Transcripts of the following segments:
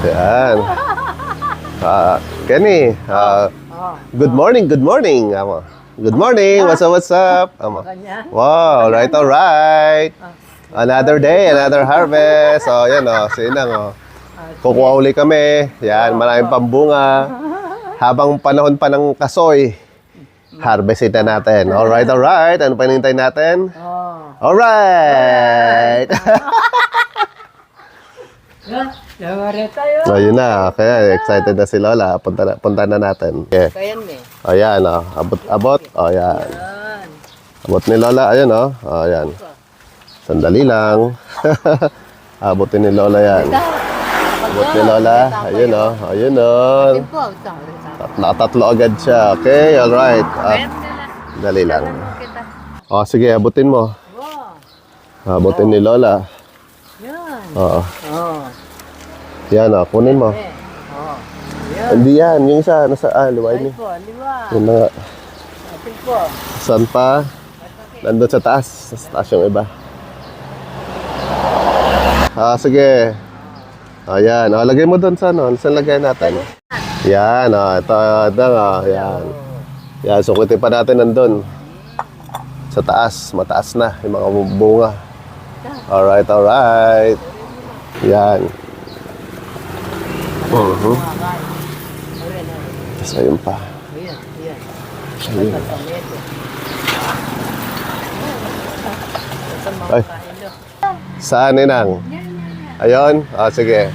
Yan. Kenny, good morning, good morning. Good morning, what's up? Wow, alright. Another day, another harvest. So, yan o, sinang o. Kukuha uli kami. Yan, maraming pambunga. Habang panahon pa ng kasoy, harvestin na natin. Alright. Ano pa hinihintay natin? Alright. So, yun na. Kaya excited na si Lola. Punta na natin. Okay. Ayan o. Abot. O, yan. Abot ni Lola. Ayan o. O, yan. Sandali lang. Abotin ni Lola yan. Abot ni Lola. Ayun o. Ayun o. Nakatatlo agad siya. Okay, alright. Dali lang. O, sige, abutin mo. Abutin ni Lola. Oo. Yan o, kunin mo. Hindi yan. Yung isa, nasa, liway niyo. Yun na nga. Saan pa? Nandun sa taas. Sa taas yung iba. Sige. Ayan. Lagay mo doon sa ano. Saan lagay natin? Yan. Ito nga. Yan. Yan. Sukutin pa natin nandun. Sa taas. Mataas na. Yung mga bunga. Alright. Yan. Tapos ayun pa. Ayun. Ay. Saan, Ninang? Ayun? Sige.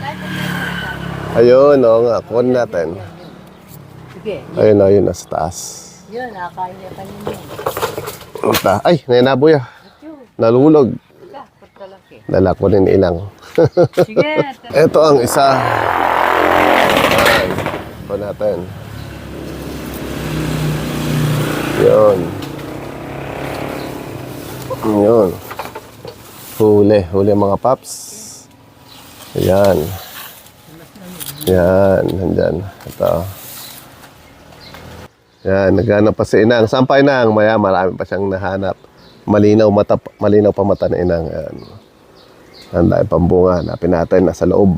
Ayun, nga. Kunin natin. Ayun, nasa taas. Yun, nakakain niya kanina. Ay, nainaboy ah. Nalulog. Dala ko rin ilang. Sige. Ito ang isa. Ito natin. Yun. Yun. Huli mga paps. Ayan. Yan, nandyan. Ito. Yan, naghanap pa si Inang. Saan pa Inang? Maya, marami pa siyang nahanap. Malinaw pa mata na Inang. Ayan. Ang dahil pambunga. Hanapin natin. Nasa loob.